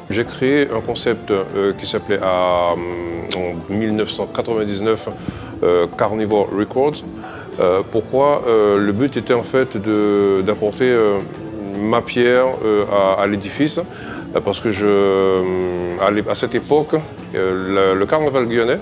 J'ai créé un concept qui s'appelait en 1999 Carnivore Records. Pourquoi? Le but était en fait d'apporter ma pierre à l'édifice, parce que à cette époque, le carnaval guyanais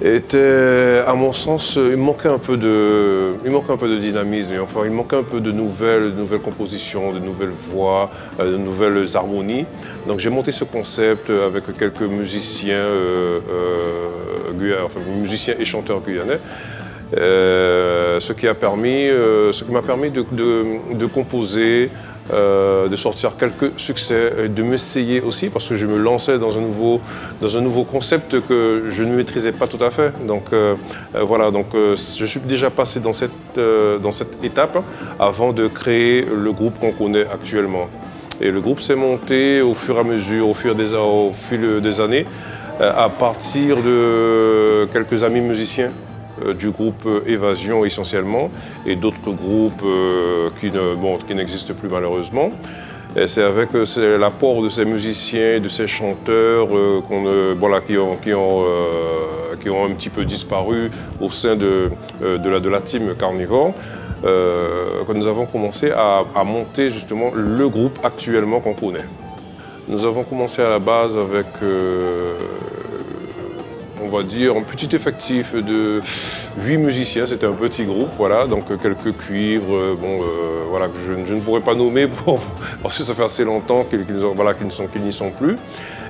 était, à mon sens, il manquait un peu de dynamisme, enfin, il manquait un peu de nouvelles compositions, de nouvelles voix, de nouvelles harmonies. Donc j'ai monté ce concept avec quelques musiciens, musiciens et chanteurs guyanais. Ce qui m'a permis de composer, de sortir quelques succès, de m'essayer aussi, parce que je me lançais dans un nouveau concept que je ne maîtrisais pas tout à fait. Donc voilà, je suis déjà passé dans cette étape avant de créer le groupe qu'on connaît actuellement. Et le groupe s'est monté au fur et à mesure, au fil des années, à partir de quelques amis musiciens du groupe Évasion essentiellement, et d'autres groupes qui n'existent plus malheureusement. C'est avec l'apport de ces musiciens, de ces chanteurs qui ont un petit peu disparu au sein de la team Carnivore, que nous avons commencé à monter justement le groupe actuellement qu'on connaît. Nous avons commencé à la base avec on va dire un petit effectif de 8 musiciens, c'était un petit groupe, voilà, donc quelques cuivres, voilà, que je ne pourrais pas nommer parce que ça fait assez longtemps qu'ils n'y sont plus.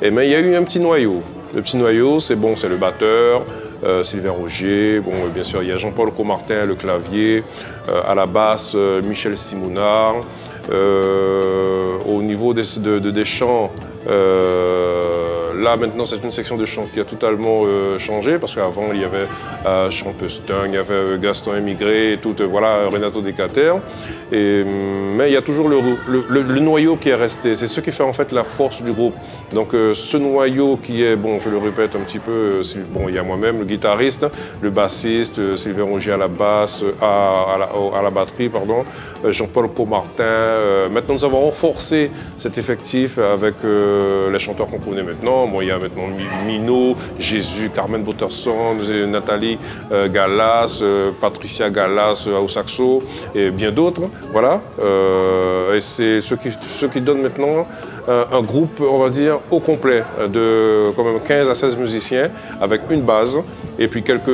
Mais il y a eu un petit noyau. Le petit noyau, c'est le batteur, Sylvain Roger, bien sûr il y a Jean-Paul Comartin, le clavier, à la basse Michel Simounard, au niveau des chants, là maintenant c'est une section de chant qui a totalement changé, parce qu'avant il y avait Champestin, il y avait Gaston Émigré, Renato Decater, mais il y a toujours le noyau qui est resté, c'est ce qui fait en fait la force du groupe. Donc ce noyau qui est, je le répète un petit peu, il y a moi-même, le guitariste, le bassiste, Sylvain Roger à la basse, à la batterie, pardon, Jean-Paul Comartin. Maintenant nous avons renforcé cet effectif avec les chanteurs qu'on connaît maintenant. Il y a maintenant Mino, Jésus, Carmen Botterson, Nathalie Gallas, Patricia Gallas au saxo et bien d'autres. Voilà. Et c'est ce qui donne maintenant un groupe, on va dire, au complet, de quand même 15 à 16 musiciens avec une base et puis quelques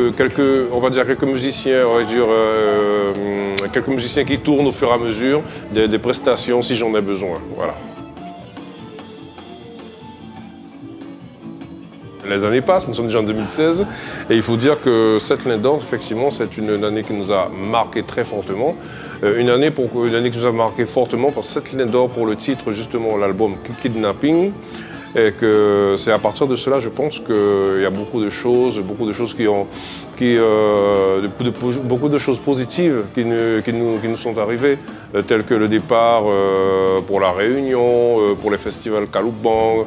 musiciens, on va dire, quelques musiciens qui tournent au fur et à mesure des prestations si j'en ai besoin. Voilà. Les années passent, nous sommes déjà en 2016 et il faut dire que cette Ligne d'Or, effectivement, c'est une année qui nous a marqué très fortement. Une année qui nous a marqué fortement parce que cette Ligne d'Or pour le titre, justement, l'album Kidnapping. Et que c'est à partir de cela, je pense qu'il y a beaucoup de choses positives qui nous sont arrivées, telles que le départ pour La Réunion, pour les festivals Kalouban,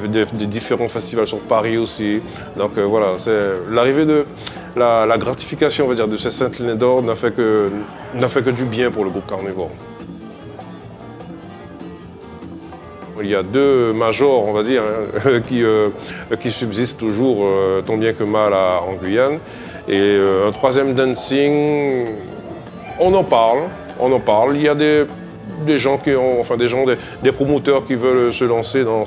des différents festivals sur Paris aussi. Donc voilà, c'est l'arrivée de la gratification, on va dire, de ces Sainte Ligne d'Or n'a fait que du bien pour le groupe Carnivore. Il y a deux majors, on va dire, qui subsistent toujours tant bien que mal en Guyane. Et un troisième dancing, on en parle. Il y a des gens des promoteurs qui veulent se lancer dans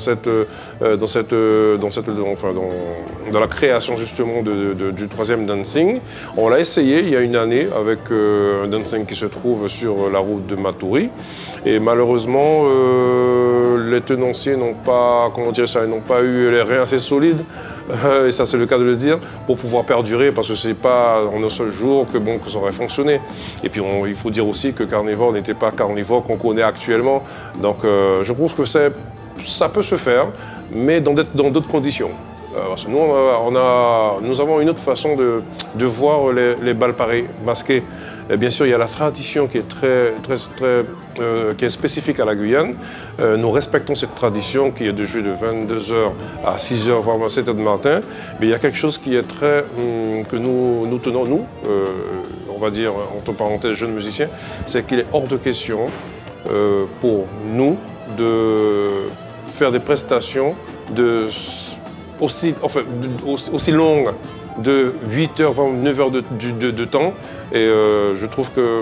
la création justement du troisième dancing. On l'a essayé il y a une année avec un dancing qui se trouve sur la route de Matoury. Et malheureusement, les tenanciers n'ont pas eu les reins assez solides, et ça c'est le cas de le dire, pour pouvoir perdurer, parce que c'est pas en un seul jour que ça aurait fonctionné. Et puis il faut dire aussi que Carnivore n'était pas Carnivore qu'on connaît actuellement. Donc je pense que ça peut se faire, mais dans d'autres conditions. Parce que nous avons une autre façon de voir les balles masquées. Et bien sûr, il y a la tradition qui est qui est spécifique à la Guyane. Nous respectons cette tradition qui est de jouer de 22h à 6h, voire 7h du matin. Mais il y a quelque chose qui est que nous tenons, nous, on va dire, entre parenthèses, jeunes musiciens, c'est qu'il est hors de question pour nous de faire des prestations aussi longues, de 8 heures, voire 9 heures de temps. Et je trouve que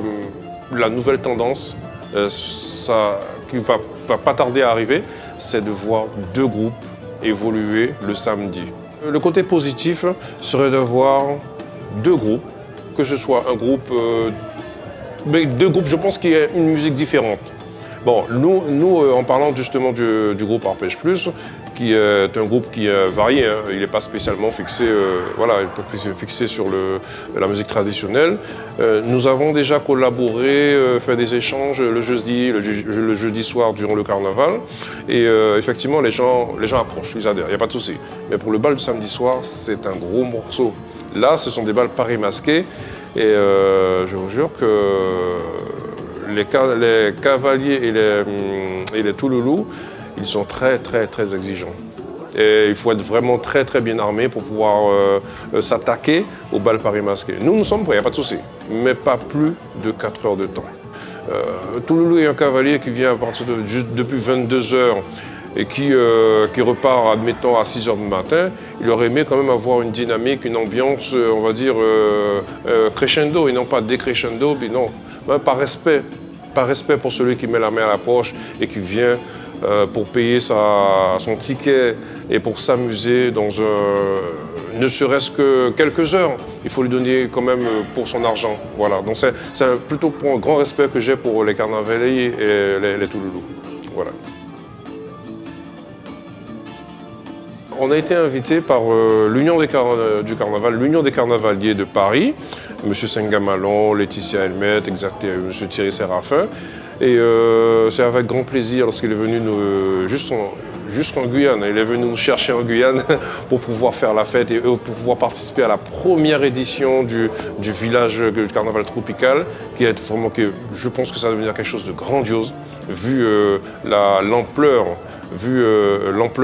la nouvelle tendance, qui va pas tarder à arriver, c'est de voir deux groupes évoluer le samedi. Le côté positif serait d'avoir deux groupes, que ce soit un groupe, mais deux groupes, je pense qu'il y a une musique différente. Bon, nous en parlant justement du groupe Arpège Plus, qui est un groupe qui est varié, hein. Il n'est pas spécialement fixé, voilà, fixé sur la musique traditionnelle. Nous avons déjà collaboré, fait des échanges le jeudi soir durant le carnaval. Et effectivement, les gens accrochent, ils adhèrent, il n'y a pas de souci. Mais pour le bal du samedi soir, c'est un gros morceau. Là, ce sont des bals Paris masqués. Et je vous jure que les cavaliers et les touloulous, ils sont très exigeants. Et il faut être vraiment très bien armé pour pouvoir s'attaquer au bal Paris masqué. Nous sommes prêts, il n'y a pas de souci, mais pas plus de 4 heures de temps. Touloulou est un cavalier qui vient à partir depuis 22 heures et qui repart, admettons, à 6 heures du matin. Il aurait aimé quand même avoir une dynamique, une ambiance, on va dire, crescendo et non pas décrescendo, mais non, par respect pour celui qui met la main à la poche et qui vient pour payer son ticket et pour s'amuser dans ne serait-ce que quelques heures. Il faut lui donner quand même pour son argent. Voilà. Donc c'est plutôt pour un grand respect que j'ai pour les carnavaliers et les touloulous. Voilà. On a été invité par l'Union du Carnaval, l'Union des Carnavaliers de Paris, M. Sengamalon, Laetitia Helmet, exact, et M. Thierry Séraphin. Et c'est avec grand plaisir lorsqu'il est venu juste en Guyane. Il est venu nous chercher en Guyane pour pouvoir faire la fête et pour pouvoir participer à la première édition du village du carnaval tropical, qui est vraiment, je pense que ça va devenir quelque chose de grandiose, vu l'ampleur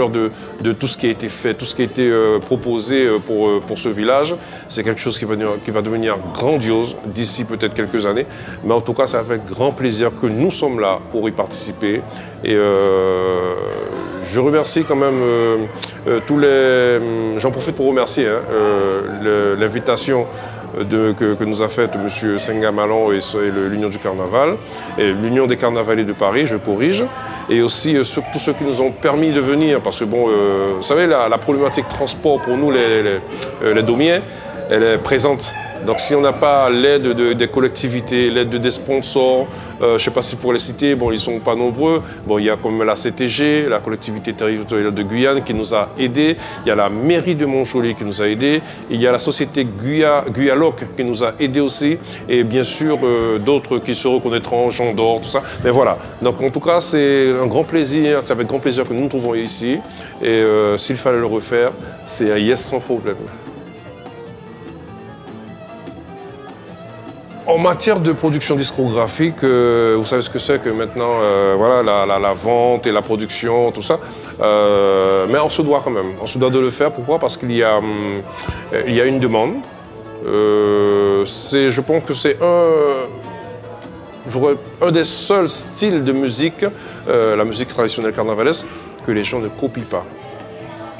de tout ce qui a été fait, tout ce qui a été proposé pour ce village. C'est quelque chose qui va devenir grandiose d'ici peut-être quelques années. Mais en tout cas, c'est avec grand plaisir que nous sommes là pour y participer. Et je remercie quand même tous les... J'en profite pour remercier l'invitation que nous a faite M. Sengamalon et l'Union du Carnaval, et l'Union des Carnavaliers de Paris, je corrige, et aussi tous ceux qui nous ont permis de venir, parce que bon, vous savez, la problématique transport pour nous, les Daumiens, elle est présente. Donc si on n'a pas l'aide des collectivités, l'aide des sponsors, je ne sais pas si pour les citer, bon, ils ne sont pas nombreux. Bon, il y a comme la CTG, la collectivité territoriale de Guyane qui nous a aidés. Il y a la mairie de Montjoly qui nous a aidés. Il y a la société Guyaloc qui nous a aidés aussi. Et bien sûr, d'autres qui se reconnaîtront, Jean d'Or, tout ça. Mais voilà. Donc en tout cas, c'est un grand plaisir. C'est avec grand plaisir que nous nous trouvons ici. Et s'il fallait le refaire, c'est un yes sans problème. En matière de production discographique, vous savez ce que c'est que maintenant, voilà, la vente et la production, tout ça. Mais on se doit quand même, on se doit de le faire. Pourquoi? Parce qu'il y a une demande. Je pense que c'est un des seuls styles de musique, la musique traditionnelle carnavalesque, que les gens ne copient pas.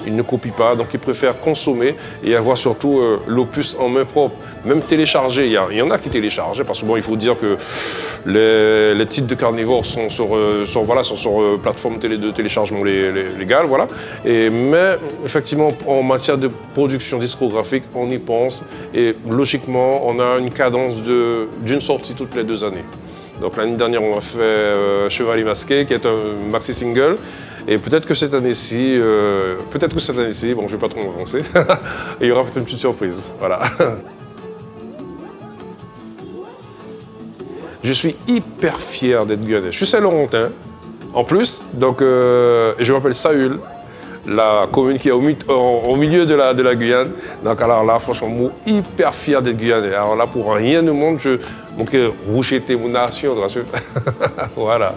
Ils ne copient pas, donc ils préfèrent consommer et avoir surtout l'opus en main propre. Même télécharger, il y en a qui téléchargent, parce que bon, il faut dire que les titres de carnivores sont sur plateforme de téléchargement légale, voilà. Mais effectivement, en matière de production discographique, on y pense et logiquement, on a une cadence d'une sortie toutes les 2 années. Donc l'année dernière, on a fait Chevalier Masqué, qui est un maxi-single. Et peut-être que cette année-ci, bon, je ne vais pas trop m'avancer, il y aura peut-être une petite surprise, voilà. Je suis hyper fier d'être guyanais. Je suis Saint-Laurentin, en plus, donc je m'appelle Saül. la commune qui est au milieu de la Guyane. Donc alors là, franchement, moi, hyper fier d'être Guyanais. Alors là, pour rien au monde, mon cœur rouge était mon nation. Voilà.